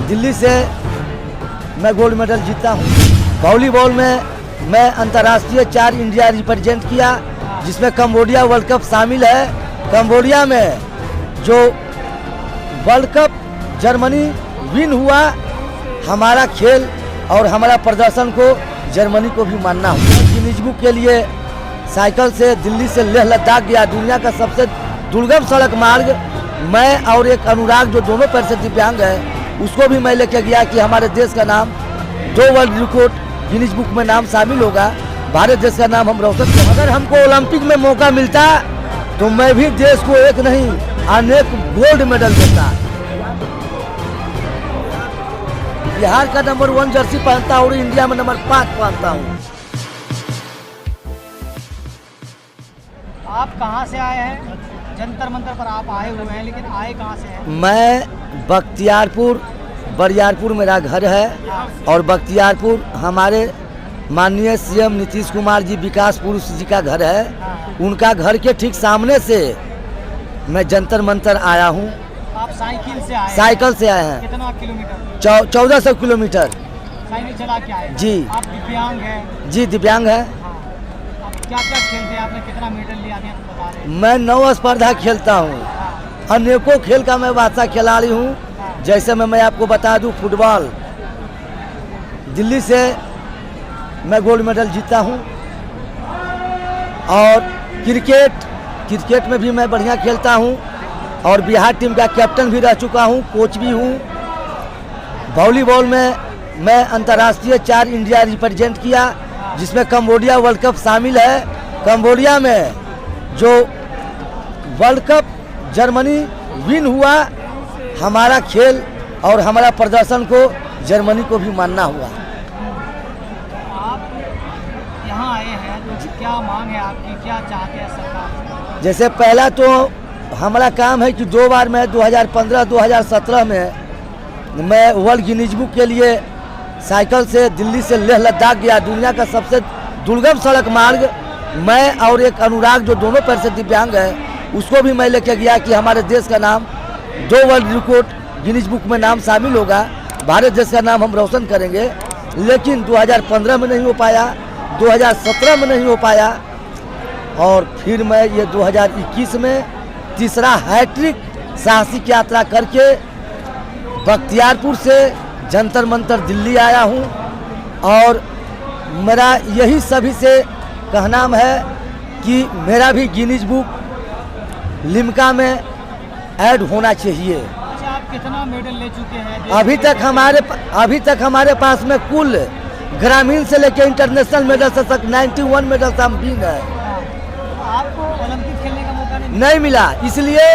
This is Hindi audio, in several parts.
दिल्ली से मैं गोल्ड मेडल जीता हूँ। वॉलीबॉल में मैं अंतर्राष्ट्रीय 4 इंडिया रिप्रेजेंट किया, जिसमें कंबोडिया वर्ल्ड कप शामिल है। कंबोडिया में जो वर्ल्ड कप जर्मनी विन हुआ, हमारा खेल और हमारा प्रदर्शन को जर्मनी को भी मानना हुआ। गिनीज बुक के लिए साइकिल से दिल्ली से लेह लद्दाख गया, दुनिया का सबसे दुर्गम सड़क मार्ग। मैं और एक अनुराग जो दोनों पैर से दिव्यांग है, उसको भी मैं लेके गया कि हमारे देश का नाम 2 वर्ल्ड रिकॉर्ड गिनीज बुक में नाम शामिल होगा, भारत देश का नाम हम रोशन करें। अगर हमको ओलंपिक में मौका मिलता तो मैं भी देश को एक नहीं अनेक गोल्ड मेडल देता। बिहार का नंबर 1 जर्सी पहनता हूँ और इंडिया में नंबर 5 पहनता हूँ। आप कहाँ से आए हैं? जंतर मंतर पर आप आए हुए हैं, लेकिन आए कहाँ से हैं? मैं बख्तियारपुर, बरियारपुर मेरा घर है और बख्तियारपुर हमारे माननीय सीएम नीतीश कुमार जी विकास पुरुष जी का घर है। उनका घर के ठीक सामने से मैं जंतर मंतर आया हूँ। आप साइकिल से आए? साइकिल से आए हैं। कितना किलोमीटर? 1400 किलोमीटर साइकिल चला के आए? जी। आप दिव्यांग हैं? जी दिव्यांग है। आप क्या क्या खेलते हैं? आपने कितना मेडल लिया है बता रहे हैं? मैं 9 स्पर्धा खेलता हूँ, अनेकों खेल का मैं बादशाह खिलाड़ी हूँ। जैसे मैं आपको बता दूँ, फुटबॉल दिल्ली से मैं गोल्ड मेडल जीता हूँ और क्रिकेट में भी मैं बढ़िया खेलता हूँ और बिहार टीम का कैप्टन भी रह चुका हूँ, कोच भी हूँ। वॉलीबॉल में मैं अंतर्राष्ट्रीय 4 इंडिया रिप्रेजेंट किया, जिसमें कंबोडिया वर्ल्ड कप शामिल है। कंबोडिया में जो वर्ल्ड कप जर्मनी विन हुआ, हमारा खेल और हमारा प्रदर्शन को जर्मनी को भी मानना हुआ। आप यहाँ आए हैं तो क्या मांग है आपकी, क्या चाहते हैं सरकार? जैसे पहला तो हमारा काम है कि 2 बार मैं 2015-2017 में मैं वर्ल्ड गिनीज बुक के लिए साइकिल से दिल्ली से लेह लद्दाख गया, दुनिया का सबसे दुर्गम सड़क मार्ग। मैं और एक अनुराग जो दोनों पैर से दिव्यांग है, उसको भी मैं लेके गया कि हमारे देश का नाम 2 वर्ल्ड रिकॉर्ड गिनीज बुक में नाम शामिल होगा, भारत देश का नाम हम रोशन करेंगे। लेकिन 2015 में नहीं हो पाया, 2017 में नहीं हो पाया और फिर मैं ये 2021 में तीसरा हैट्रिक साहसिक यात्रा करके बख्तियारपुर से जंतर मंतर दिल्ली आया हूँ। और मेरा यही सभी से कहना है कि मेरा भी गिनीज बुक लिम्का में ऐड होना चाहिए। अच्छा, आप कितना मेडल ले चुके हैं? अभी तक हमारे पास में कुल ग्रामीण से लेकर इंटरनेशनल मेडल तक 91 मेडल हम विन है। आपको ओलंपिक खेलने का मौका नहीं मिला, इसलिए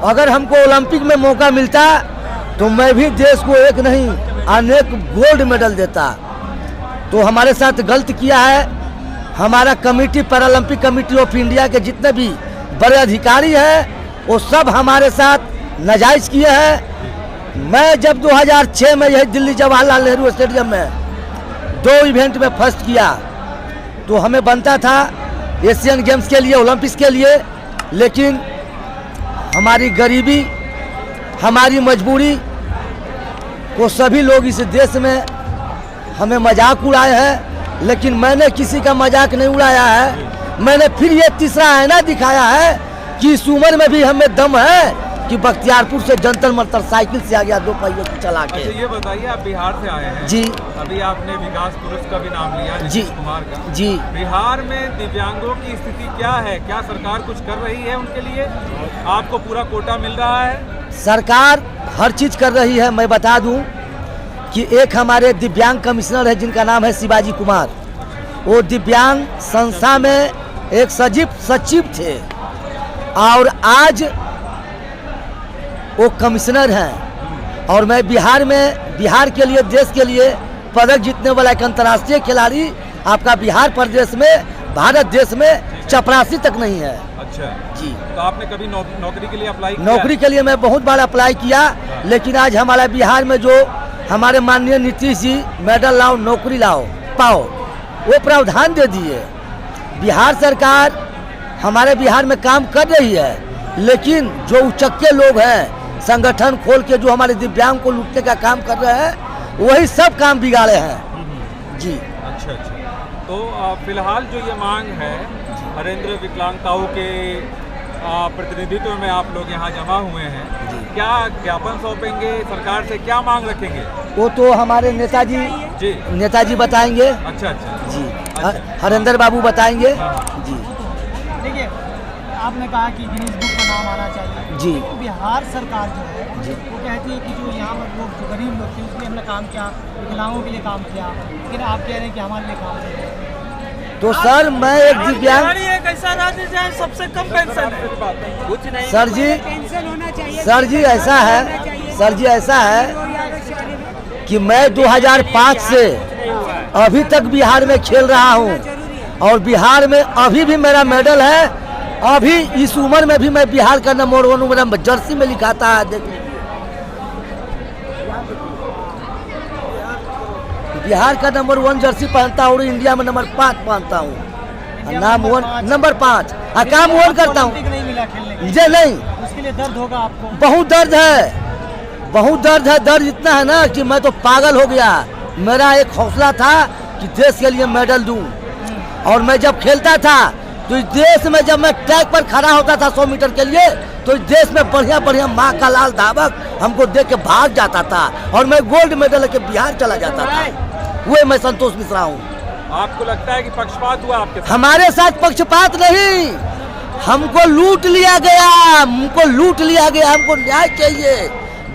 अगर हमको ओलंपिक में मौका मिलता तो मैं भी देश को एक नहीं अनेक गोल्ड मेडल देता। तो हमारे साथ गलत किया है हमारा committee, Paralympic committee of India के जितने भी बड़े अधिकारी हैं, वो सब हमारे साथ नाजायज़ किए हैं। मैं जब 2006 में यही दिल्ली जवाहरलाल नेहरू स्टेडियम में 2 इवेंट में फर्स्ट किया, तो हमें बनता था एशियन गेम्स के लिए, ओलंपिक्स के लिए। लेकिन हमारी गरीबी, हमारी मजबूरी को सभी लोग इस देश में हमें मजाक उड़ाए हैं, लेकिन मैंने किसी का मजाक नहीं उड़ाया है। मैंने फिर ये तीसरा आईना दिखाया है कि इस उम्र में भी हमें दम है कि बख्तियारपुर से जंतर मंतर साइकिल से आ गया 2 पहियों की चला के। अच्छा, ये बताइए, आप बिहार से आए हैं? जी। अभी आपने विकास पुरुष का भी नाम लिया, जी नीतीश कुमार का। जी। बिहार में दिव्यांगों की स्थिति क्या है? क्या सरकार कुछ कर रही है उनके लिए? आपको पूरा कोटा मिल रहा है? सरकार हर चीज़ कर रही है। मैं बता दूं कि एक हमारे दिव्यांग कमिश्नर है जिनका नाम है शिवाजी कुमार। वो दिव्यांग संस्था में एक सचिव थे और आज वो कमिश्नर हैं। और मैं बिहार के लिए, देश के लिए पदक जीतने वाला एक अंतर्राष्ट्रीय खिलाड़ी आपका बिहार प्रदेश में, भारत देश में चपरासी तक नहीं है। अच्छा जी। तो आपने कभी नौकरी के लिए अप्लाई किया? नौकरी के लिए मैं बहुत बार अप्लाई किया, लेकिन आज हमारा बिहार में जो हमारे माननीय नीतीश जी मेडल लाओ, नौकरी लाओ, पाओ, वो प्रावधान दे दिए। बिहार सरकार हमारे बिहार में काम कर रही है, लेकिन जो उचक्के लोग हैं, संगठन खोल के जो हमारे दिव्यांग को लूटने का काम कर रहे हैं वही सब काम बिगाड़े हैं जी। अच्छा अच्छा, तो फिलहाल जो ये मांग है हरेंद्र विकलांगताओं के प्रतिनिधित्व में आप लोग यहाँ जमा हुए हैं, क्या ज्ञापन सौंपेंगे सरकार से, क्या मांग रखेंगे? वो तो हमारे नेताजी बताएंगे। अच्छा अच्छा जी, अच्छा। हरेंद्र बाबू बताएंगे जी। देखिए, आपने कहा कि गिनीज बुक का नाम आना चाहिए जी। तो बिहार सरकार जो है जी। वो कहती है कि जो यहाँ पर लोग जो गरीब लोग थे उसके लिए हमने काम किया, विकलांगों के लिए काम किया, लेकिन आप कह रहे हैं कि हमारे लिए काम नहीं किया। तो सर मैं एक दिव्यांग, एक ऐसा राज्य जहाँ सबसे कम पेंशन है, कुछ नहीं सर जी ऐसा है कि मैं 2005 से अभी तक बिहार में खेल रहा हूँ और बिहार में अभी भी मेरा मेडल है। अभी इस उम्र में भी मैं बिहार का नंबर 1 मेरा जर्सी में लिखाता है। देख लीजिए, बिहार का नंबर 1 जर्सी पहनता हूँ और इंडिया में नंबर 5 पहनता हूँ। नाम 1 नंबर 5 काम 1 करता हूँ। नहीं मिला खेलने के लिए, मुझे नहीं, उसके लिए दर्द होगा आपको। बहुत दर्द है, बहुत दर्द है। दर्द इतना है ना कि मैं तो पागल हो गया। मेरा एक हौसला था कि देश के लिए मेडल दूं, और मैं जब खेलता था तो इस देश में जब मैं ट्रैक पर खड़ा होता था 100 मीटर के लिए तो इस देश में बढ़िया बढ़िया माँ का लाल धावक हमको देख के भाग जाता था और मैं गोल्ड मेडल लेके बिहार चला जाता था। वो मैं संतोष मिश्रा हूँ। आपको लगता है कि पक्षपात हुआ आपके साथ? हमारे साथ पक्षपात नहीं, हमको लूट लिया गया, हमको न्याय चाहिए।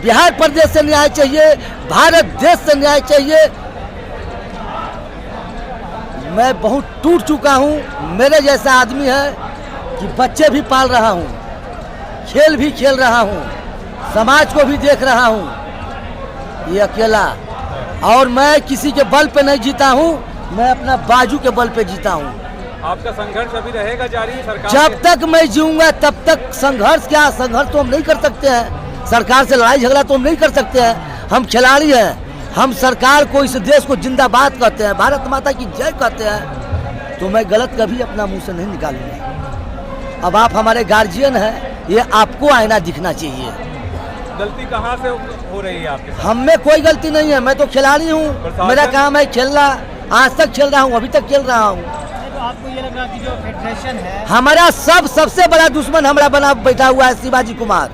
बिहार प्रदेश से न्याय चाहिए, भारत देश से न्याय चाहिए। मैं बहुत टूट चुका हूँ। मेरे जैसा आदमी है कि बच्चे भी पाल रहा हूँ, खेल भी खेल रहा हूँ, समाज को भी देख रहा हूँ, ये अकेला। और मैं किसी के बल पे नहीं जीता हूँ, मैं अपना बाजू के बल पे जीता हूँ। आपका संघर्ष अभी रहेगा जारी सरकार? जब तक मैं जीऊंगा तब तक संघर्ष। क्या संघर्ष तो हम नहीं कर सकते हैं, सरकार से लड़ाई झगड़ा तो हम नहीं कर सकते हैं। हम खिलाड़ी हैं, हम सरकार को, इस देश को जिंदाबाद कहते हैं, भारत माता की जय कहते हैं। तो मैं गलत कभी अपना मुंह से नहीं निकालूंगा। अब आप हमारे गार्जियन हैं, ये आपको आईना दिखना चाहिए। गलती कहाँ से हो रही है आपके साथ? हम में कोई गलती नहीं है, मैं तो खिलाड़ी हूँ, मेरा काम है खेलना। आज तक खेल रहा हूँ, अभी तक खेल रहा हूँ। तो आपको ये लग रहा कि जो फेडरेशन है, हमारा सबसे बड़ा दुश्मन हमारा बना बैठा हुआ है शिवाजी कुमार।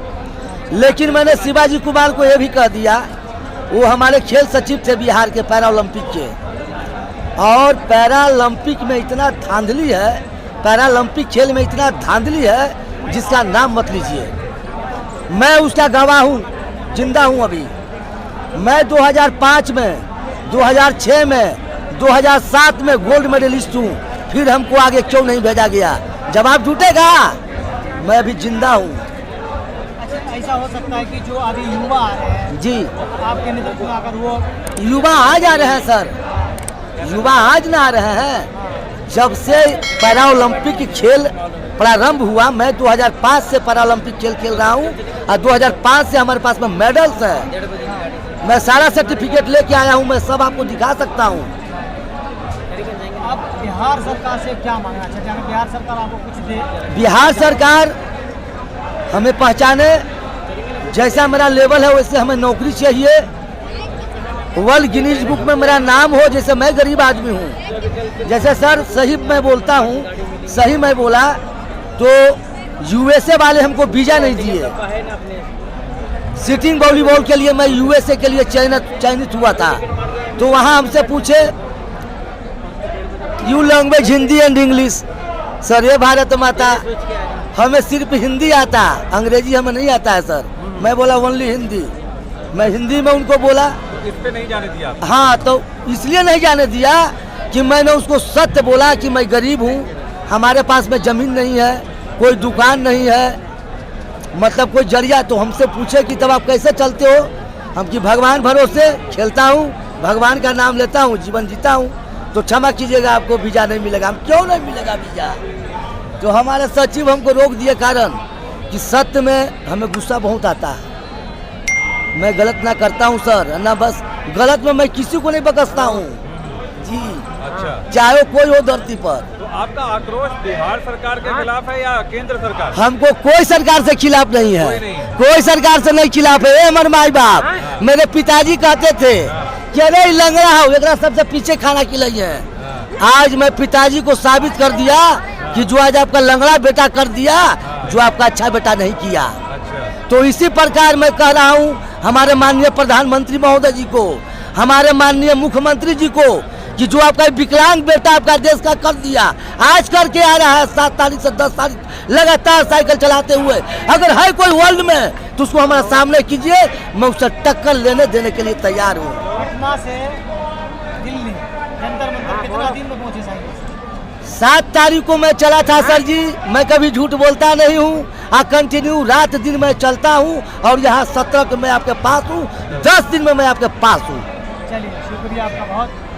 लेकिन मैंने शिवाजी कुमार को यह भी कह दिया, वो हमारे खेल सचिव थे बिहार के पैरा ओलंपिक के, और पैरा ओलंपिक में इतना धांधली है, पैरा ओलंपिक खेल में इतना धांधली है जिसका नाम मत लीजिए। मैं उसका गवाह हूँ, जिंदा हूँ अभी। मैं 2005 में, 2006 में, 2007 में गोल्ड मेडलिस्ट हूँ। फिर हमको आगे क्यों नहीं भेजा गया? जवाब झूठेगा, मैं अभी जिंदा हूँ। अच्छा, ऐसा हो सकता है कि जो अभी युवा आ रहे हैं जी, आपके नेतृत्व में, अगर वो युवा आज आ रहे हैं सर, युवा आज ना आ रहे हैं। जब से पैरा ओलंपिक खेल प्रारंभ हुआ, मैं 2005 से पैरा ओलंपिक खेल रहा हूँ और 2005 से हमारे पास में मेडल्स है। मैं सारा सर्टिफिकेट लेके आया हूँ, मैं सब आपको दिखा सकता हूँ। आप बिहार सरकार से क्या मांगना चाहते हैं? बिहार सरकार आपको कुछ दे? बिहार सरकार हमें पहचाने, जैसा मेरा लेवल है वैसे हमें नौकरी चाहिए। वर्ल्ड गिनीज बुक में मेरा नाम हो, जैसे मैं गरीब आदमी हूँ। जैसे सर सही मैं बोलता हूँ, सही मैं बोला तो यूएसए वाले हमको वीजा नहीं दिए। सिटिंग वॉलीबॉल के लिए मैं यूएसए के लिए चयनित हुआ था, तो वहाँ हमसे पूछे you language Hindi and English. Sir ये भारत माता, हमें सिर्फ हिंदी आता, अंग्रेजी हमें नहीं आता है सर। मैं बोला ओनली हिंदी, मैं हिंदी में उनको बोला। इस पे नहीं जाने दिया? हाँ, तो इसलिए नहीं जाने दिया कि मैंने उसको सत्य बोला कि मैं गरीब हूँ, हमारे पास में ज़मीन नहीं है, कोई दुकान नहीं है, मतलब कोई जरिया। तो हमसे पूछे कि तब आप कैसे चलते हो? हम कि भगवान भरोसे खेलता हूँ, भगवान का नाम लेता हूँ, जीवन जीता हूँ। तो क्षमा कीजिएगा, आपको वीजा नहीं मिलेगा। हम क्यों नहीं मिलेगा वीजा? तो हमारे सचिव हमको रोक दिए, कारण कि सत्य में हमें गुस्सा बहुत आता है। मैं गलत ना करता हूँ सर, ना बस गलत में मैं किसी को नहीं बकसता हूँ जी। अच्छा, चाहे कोई हो धरती पर। तो आपका आक्रोश बिहार सरकार के खिलाफ है या केंद्र सरकार? हमको कोई सरकार से खिलाफ नहीं है, कोई नहीं है। कोई सरकार से नहीं खिलाफ है। हमारे माई बाप, मेरे पिताजी कहते थे कि अरे ई लंगड़ा हो, एकरा सबसे पीछे खाना खिलाई है। आज मैं पिताजी को साबित कर दिया कि जो आज आपका लंगड़ा बेटा कर दिया, जो आपका अच्छा बेटा नहीं किया। अच्छा, तो इसी प्रकार मैं कह रहा हूँ हमारे माननीय प्रधानमंत्री महोदय जी को, हमारे माननीय मुख्यमंत्री जी को, कि जो आपका विकलांग बेटा आपका देश का कर दिया, आज करके आ रहा है 7 तारीख से 10 तारीख लगातार साइकिल चलाते हुए। अगर है कोई वर्ल्ड में तो उसको हमारे सामने कीजिए, मैं उससे टक्कर लेने देने के लिए तैयार हूँ। पटना से दिल्ली जंतर मंतर कितना दिन में पहुंचे साइकिल से? 7 तारीख को मैं चला था सर जी, मैं कभी झूठ बोलता नहीं हूँ। कंटिन्यू रात दिन मैं चलता हूँ और यहाँ 17 को मैं आपके पास हूँ, 10 दिन में मैं आपके पास हूँ। चलिए शुक्रिया आपका बहुत।